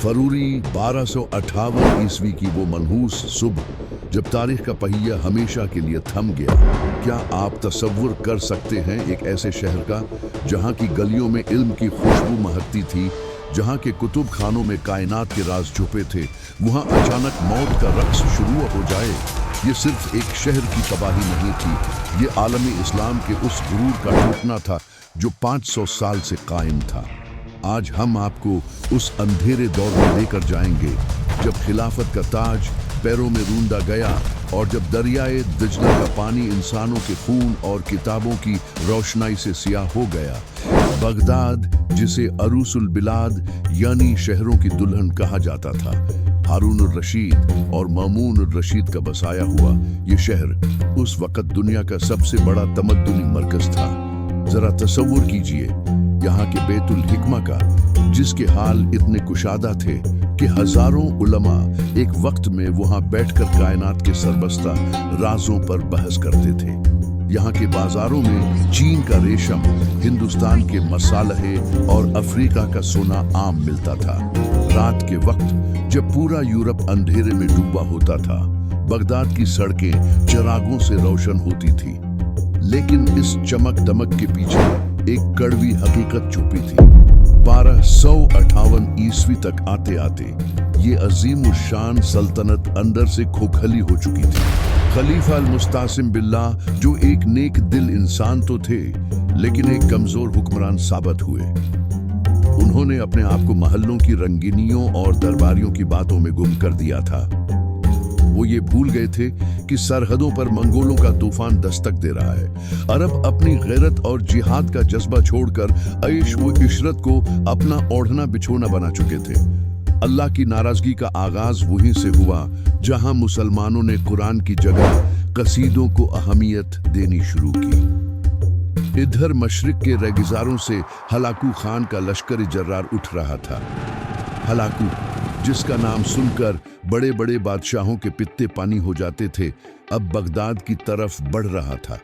फरूरी 1258 ईस्वी की वो मनहूस सुबह जब तारीख का पहिया हमेशा के लिए थम गया। क्या आप तसव्वुर कर सकते हैं एक ऐसे शहर का जहां की गलियों में इल्म की खुशबू महकती थी, जहां के कुतुब खानों में कायनात के राज छुपे थे, वहां अचानक मौत का रक्स शुरू हो जाए। ये सिर्फ एक शहर की तबाही नहीं थी, ये आलमी इस्लाम के उस गुरूर का टूटना था जो 500 साल से कायम था। आज हम आपको उस अंधेरे दौर में लेकर जाएंगे जब खिलाफत का ताज पैरों में रूंधा गया और जब दरियाए दजला का पानी इंसानों के खून और किताबों की रोशनाई से सियाह हो गया। बगदाद, जिसे अरूसुल बिलाद यानी शहरों की दुल्हन कहा जाता था, हारून रशीद और मामून रशीद का बसाया हुआ ये शहर उस वक्त दुनिया का सबसे बड़ा तमद्दुनी मरकज था। जरा तसव्वुर कीजिए यहाँ के बैतुल हिकमा का, जिसके हाल इतने कुशादा थे कि हजारों उलमा एक वक्त में वहां बैठकर कायनात के सरबस्ता राजों पर बहस करते थे। यहाँ के बाजारों में चीन का रेशम, हिंदुस्तान के मसालहे और अफ्रीका का सोना आम मिलता था। रात के वक्त जब पूरा यूरोप अंधेरे में डूबा होता था, बगदाद की सड़कें चिरागों से रोशन होती थी। लेकिन इस चमक दमक के पीछे एक कड़वी हकीकत छुपी थी। 1258 ईस्वी तक आते आते ये अजीम शान सल्तनत अंदर से खोखली हो चुकी थी। खलीफा अल-मुस्तासिम बिल्लाह, जो एक नेक दिल इंसान तो थे लेकिन एक कमजोर हुक्मरान साबित हुए। उन्होंने अपने आप को महल्लों की रंगीनियों और दरबारियों की बातों में गुम कर दिया था। वो ये भूल गए थे कि सरहदों पर मंगोलों का तूफान दस्तक दे रहा है। अरब अपनी गैरत और जिहाद का जज्बा छोड़कर ऐश व इशरत को अपना ओढ़ना बिछोना बना चुके थे। अल्लाह की नाराजगी का आगाज वहीं से हुआ जहां मुसलमानों ने कुरान की जगह कसीदों को अहमियत देनी शुरू की। इधर मशरिक के रेगिजारों से हलाकू खान का लश्कर जर्रार उठ रहा था। हलाकू, जिसका नाम सुनकर बड़े बड़े बादशाहों के पित्ते पानी हो जाते थे, अब बगदाद की तरफ बढ़ रहा था।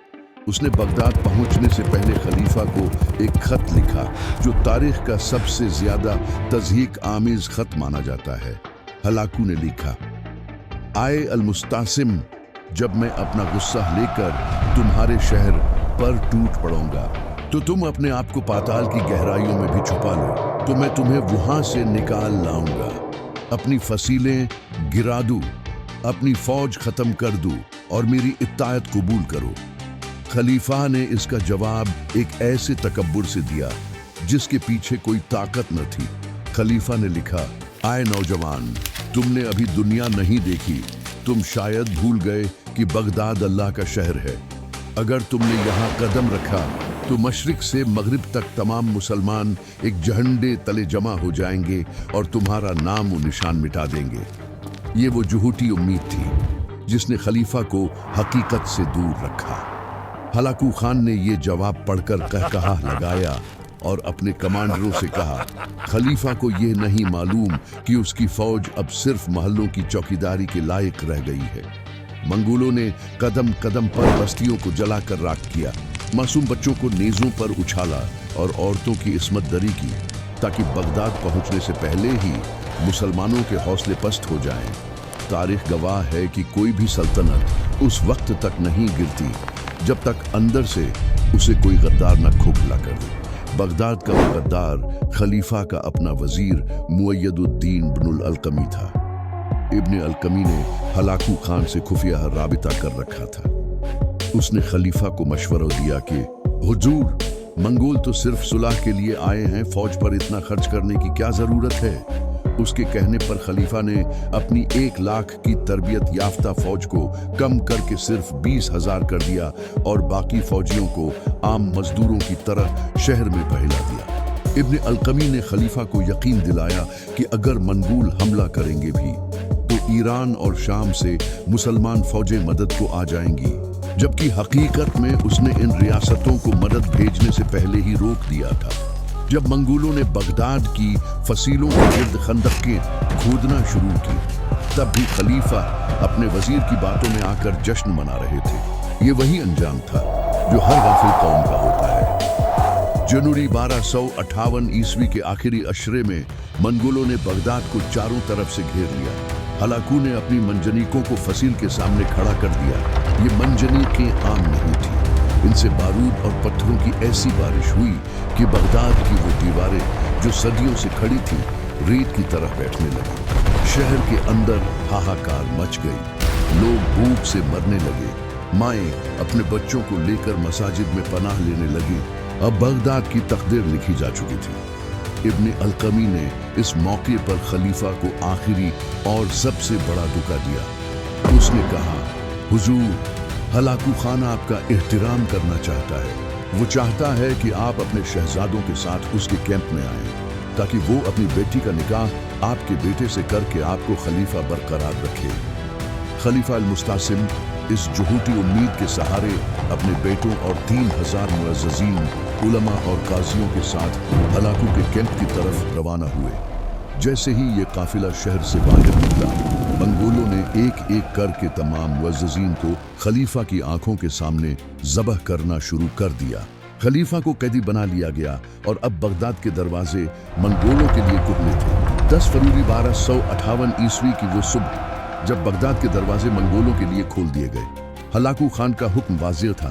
उसने बगदाद पहुंचने से पहले खलीफा को एक खत लिखा जो तारीख का सबसे ज्यादा तज़हीक आमीज खत माना जाता है। हलाकू ने लिखा, आए अल-मुस्तासिम, जब मैं अपना गुस्सा लेकर तुम्हारे शहर पर टूट पड़ूंगा तो तुम अपने आप को पाताल की गहराइयों में भी छुपा लो, तो मैं तुम्हें वहां से निकाल लाऊंगा। अपनी फसीलें गिरा दूं, अपनी फौज खत्म कर दूं और मेरी इत्ताअत कबूल करो। खलीफा ने इसका जवाब एक ऐसे तकब्बुर से दिया जिसके पीछे कोई ताकत न थी। खलीफा ने लिखा, आए नौजवान, तुमने अभी दुनिया नहीं देखी, तुम शायद भूल गए कि बगदाद अल्लाह का शहर है। अगर तुमने यहाँ कदम रखा तो मशरिक से मगरिब तक तमाम मुसलमान एक झंडे तले जमा हो जाएंगे और तुम्हारा नाम व निशान मिटा देंगे। ये वो झूठी उम्मीद थी जिसने खलीफा को हकीकत से दूर रखा। हलाकू खान ने ये जवाब पढ़कर कहकहा लगाया और अपने कमांडरों से कहा, खलीफा को ये नहीं मालूम कि उसकी फौज अब सिर्फ महलों की चौकीदारी के लायक रह गई है। मंगोलों ने कदम कदम पर बस्तियों को जलाकर राख किया, मासूम बच्चों को नेज़ों पर उछाला और औरतों की इस्मत दरी की ताकि बगदाद पहुंचने से पहले ही मुसलमानों के हौसले पस्त हो जाएं। तारीख गवाह है कि कोई भी सल्तनत उस वक्त तक नहीं गिरती जब तक अंदर से उसे कोई गद्दार न खोखला कर दे। बगदाद का वो गद्दार खलीफा का अपना वजीर मुअय्यदुद्दीन बिनुल अलकमी था। इब्न अलकमी ने हलाकू खान से खुफिया राबिता कर रखा था। उसने खलीफा को मशवरा दिया कि हुजूर, मंगोल तो सिर्फ सुलह के लिए आए हैं, फौज पर इतना खर्च करने की क्या जरूरत है। उसके कहने पर खलीफा ने अपनी 1 लाख की तरबियत याफ्ता फौज को कम करके सिर्फ 20,000 कर दिया और बाकी फौजियों को आम मजदूरों की तरह शहर में बहिला दिया। इब्न अलकमी ने खलीफा को यकीन दिलाया कि अगर मंगोल हमला करेंगे भी तो ईरान और शाम से मुसलमान फौजें मदद को आ जाएंगी, जबकि हकीकत में उसने इन रियासतों को मदद भेजने से पहले ही रोक दिया था। जब मंगोलों ने बगदाद की फसीलों के गिर्द खंदकें खोदना शुरू की, तब भी खलीफा अपने वजीर की बातों में आकर जश्न मना रहे थे। ये वही अंजाम था जो हर गाफिल कौम का होता है। जनवरी 1258 ईस्वी के आखिरी अशरे में मंगोलों ने बगदाद को चारों तरफ से घेर लिया। हलाकू ने अपनी मंजनीकों को फसील के सामने खड़ा कर दिया। ये मंजनीकें आम नहीं थी, इनसे बारूद और पत्थरों की ऐसी बारिश हुई कि बगदाद की वो दीवारें जो सदियों से खड़ी थी रेत की तरह बैठने लगी। शहर के अंदर हाहाकार मच गई, लोग भूख से मरने लगे। माएं अपने बच्चों को लेकर मसाजिद में पनाह लेने लगी। अब बगदाद की तकदीर लिखी जा चुकी थी। इब्न अलकमी ने इस मौके पर खलीफा को आखिरी और सबसे बड़ा धोखा दिया। उसने कहा, हुजूर, हलाकू खान आपका एहतराम करना चाहता है। वो चाहता है कि आप अपने शहजादों के साथ उसके कैंप में आएं, ताकि वो अपनी बेटी का निकाह आपके बेटे से करके आपको खलीफा बरकरार रखे। खलीफा अल-मुस्तासिम इस झूठी उम्मीद के सहारे अपने बेटों और 3000 मुअज़्ज़ज़ीन, उलमा और काजियों के साथ हलाकू के कैंप की तरफ रवाना हुए। जैसे ही ये काफिला शहर से बाहर निकला, मंगोलों ने एक एक करके तमाम मुअज़्ज़ज़ीन को खलीफा की आंखों के सामने ज़बह करना शुरू कर दिया। खलीफा को कैदी बना लिया गया और अब बगदाद के दरवाजे मंगोलों के लिए खुले थे। 10 फरवरी 1258 ईस्वी की वो सुबह जब बगदाद के दरवाजे मंगोलों के लिए खोल दिए गए। हलाकू खान का हुक्म वाज़ेह था,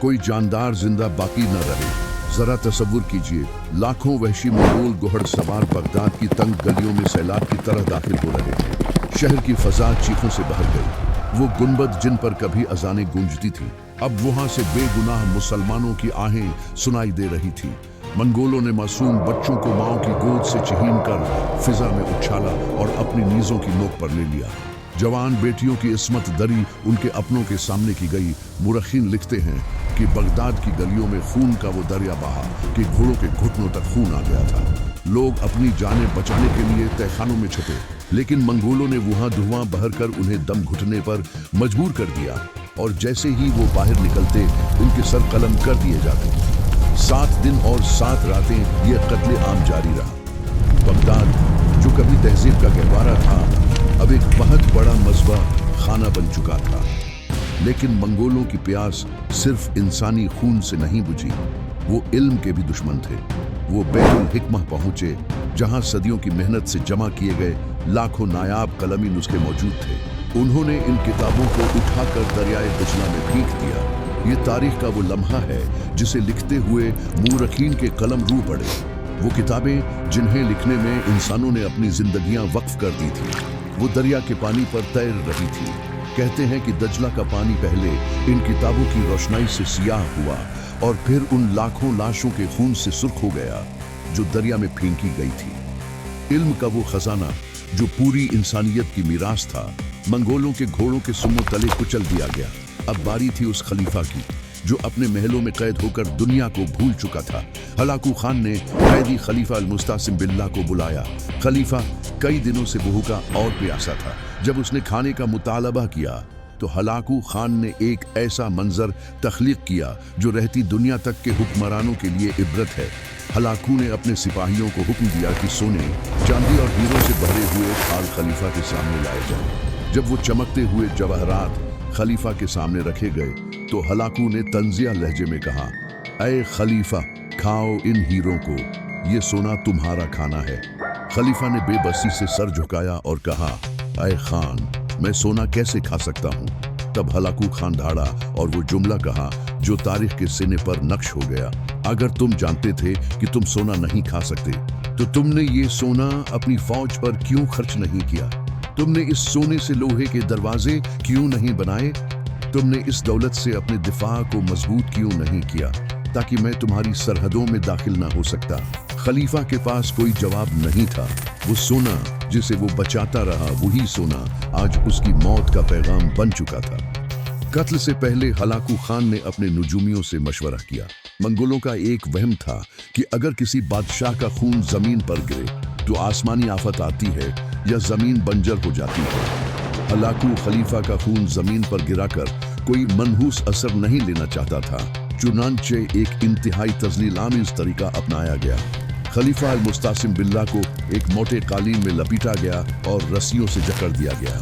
कोई जानदार जिंदा बाकी न रहे। जरा तसव्वुर कीजिए, लाखों वहशी मंगोल गोहड़ सवार बगदाद की तंग गलियों में सैलाब की तरह दाखिल हो रहे थे। शहर की फजा चीखों से भर गई। वो गुंबद जिन पर कभी अजानें गूंजती थी, अब वहां से बेगुनाह मुसलमानों की आहें सुनाई दे रही थी। मंगोलों ने मासूम बच्चों को माओ की गोद से छीन कर फिजा में उछाला और अपनी नीजों की नोक पर ले लिया। जवान बेटियों की इस्मत दरी उनके अपनों के सामने की गई। मुरखीन लिखते हैं कि बगदाद की गलियों में खून का वो दरिया बहा कि घोड़ों के घुटनों तक खून आ गया था। लोग अपनी जानें बचाने के लिए तहखानों में छुपे, लेकिन मंगोलों ने वहां धुआं बहरकर उन्हें दम घुटने पर मजबूर कर दिया और जैसे ही वो बाहर निकलते उनके सर कलम कर दिए जाते। 7 दिन और 7 रातें यह कत्ले आम जारी रहा। बगदाद जो कभी तहजीब का गहवारा था, अब एक बहुत बड़ा मज़बा खाना बन चुका था। लेकिन मंगोलों की प्यास सिर्फ इंसानी खून से नहीं बुझी, वो इल्म के भी दुश्मन थे। वो बैतुल हिकमह पहुंचे, जहां सदियों की मेहनत से जमा किए गए लाखों नायाब कलमी नुस्खे मौजूद थे। उन्होंने इन किताबों को उठाकर दरियाए दिजला में फेंक दिया। ये तारीख का वो लम्हा है जिसे लिखते हुए मूरखीन के कलम रू पड़े। वो किताबें जिन्हें लिखने में इंसानों ने अपनी जिंदगियां वक्फ कर दी थी, वो दरिया के पानी पर तैर रही थी। कहते हैं कि दजला का पानी पहले इन किताबों की रोशनाई से सियाह हुआ और फिर उन लाखों लाशों के खून से सुर्ख हो गया जो दरिया में फेंकी गई थी। इल्म का वो खजाना जो पूरी इंसानियत की मीरास था, मंगोलों के घोड़ों के सुमो तले कुचल दिया गया। अब बारी थी उस खलीफा की जो अपने महलों में कैद होकर दुनिया को भूल चुका था। हलाकू खान ने कैदी खलीफा अल-मुस्तासिम बिल्लाह को बुलाया। खलीफा कई दिनों से भूखा और प्यासा था। जब उसने खाने का मुतालबा किया तो हलाकू खान ने एक ऐसा मंजर तख्लीक किया जो रहती दुनिया तक के हुक्मरानों के लिए इबरत है। हलाकू ने अपने सिपाहियों को हुक्म दिया कि सोने, चांदी और हीरों से भरे हुए थाल खलीफा के सामने लाए जाएं। जब वो चमकते हुए जवाहरात खलीफा के सामने रखे गए तो हलाकू ने तंजिया लहजे में कहा, ऐ खलीफा, खाओ इन हीरों को, ये सोना तुम्हारा खाना है। खलीफा ने बेबसी से सर झुकाया और कहा, ऐ खान, मैं सोना कैसे खा सकता हूँ। तब हलाकू खान ढाड़ा और वो जुमला कहा जो तारीख के सीने पर नक्श हो गया, अगर तुम जानते थे कि तुम सोना नहीं खा सकते तो तुमने ये सोना अपनी फौज पर क्यों खर्च नहीं किया? तुमने इस सोने से लोहे के दरवाजे क्यों नहीं बनाए? तुमने इस दौलत से अपने दिफा को मजबूत क्यों नहीं किया ताकि मैं तुम्हारी सरहदों में दाखिल ना हो सकता? खलीफा के पास कोई जवाब नहीं था। वो सोना जिसे वो बचाता रहा, वही सोना आज उसकी मौत का पैगाम बन चुका था। कत्ल से पहले हलाकू खान ने अपने नुजूमियों से मशवरा किया। मंगोलों का एक वहम था कि अगर किसी बादशाह का खून जमीन पर गिरे तो आसमानी आफत आती है या जमीन बंजर हो जाती है। हलाकू खलीफा का खून जमीन पर गिराकर कोई मनहूस असर नहीं लेना चाहता था, चुनांचे एक इंतहाई तजलील-आमीज़ तरीका अपनाया गया। खलीफा अल-मुस्तासिम बिल्लाह को एक मोटे कालीन में लपेटा गया और रस्सियों से जकड़ दिया गया।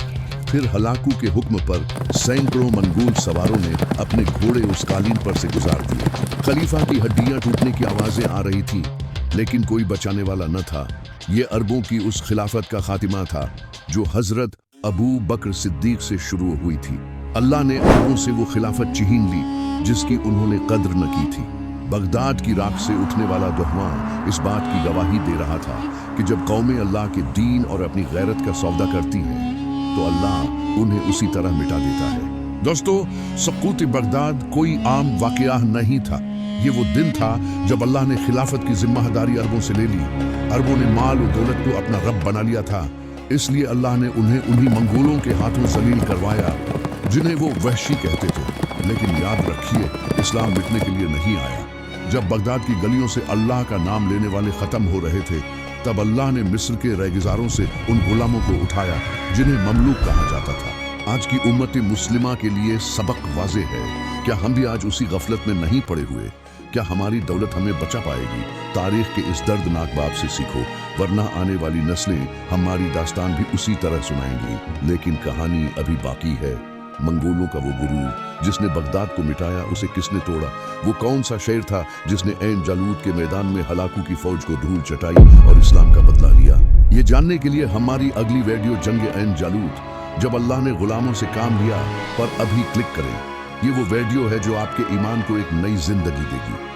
फिर हलाकू के हुक्म पर सैकड़ों मंगोल सवारों ने अपने घोड़े उस कालीन पर से गुजार दिए। खलीफा की हड्डियां टूटने की आवाजें आ रही थी, लेकिन कोई बचाने वाला न था। ये अरबों की उस खिलाफत का खातिमा था जो हजरत अबू बकर सिद्दीक से शुरू हुई थी। अल्लाह ने अरबों से वो खिलाफत छीन ली जिसकी उन्होंने कद्र न की थी। बगदाद की राख से उठने वाला दुहवां इस बात की गवाही दे रहा था कि जब कौमें अल्लाह के दीन और अपनी गैरत का सौदा करती हैं तो अल्लाह उन्हें उसी तरह मिटा देता है। दोस्तों, सकूत बगदाद कोई आम वाकया नहीं था। ये वो दिन था जब अल्लाह ने खिलाफत की जिम्मेदारी अरबों से ले ली। अरबों ने माल और दौलत को अपना रब बना लिया था, इसलिए अल्लाह ने उन्हें उन्हीं मंगोलों के हाथों जलील करवाया जिन्हें वो वहशी कहते थे। लेकिन याद रखिए, इस्लाम मिटने के लिए नहीं आया। जब बगदाद की गलियों से अल्लाह का नाम लेने वाले खत्म हो रहे थे, तब अल्लाह ने मिस्र के रेगिजारों से उन गुलामों को उठाया जिन्हें ममलूक कहा जाता था। आज की उम्मत मुस्लिमा के लिए सबक वाज़े है। क्या हम भी आज उसी गफलत में नहीं पड़े हुए? क्या हमारी दौलत हमें बचा पाएगी? तारीख के इस दर्दनाक बाब से सीखो, वरना आने वाली नस्लें हमारी दास्तान भी उसी तरह सुनाएंगी। लेकिन कहानी अभी बाकी है। मंगोलों का वो गुरु जिसने बगदाद को मिटाया, उसे किसने तोड़ा? वो कौन सा शेर था जिसने ऐन जालूत के मैदान में हलाकू की फौज को धूल चटाई और इस्लाम का बदला लिया? ये जानने के लिए हमारी अगली वीडियो जंग ऐन जालूत, जब अल्लाह ने गुलामों से काम लिया, पर अभी क्लिक करें। ये वो वीडियो है जो आपके ईमान को एक नई जिंदगी देगी।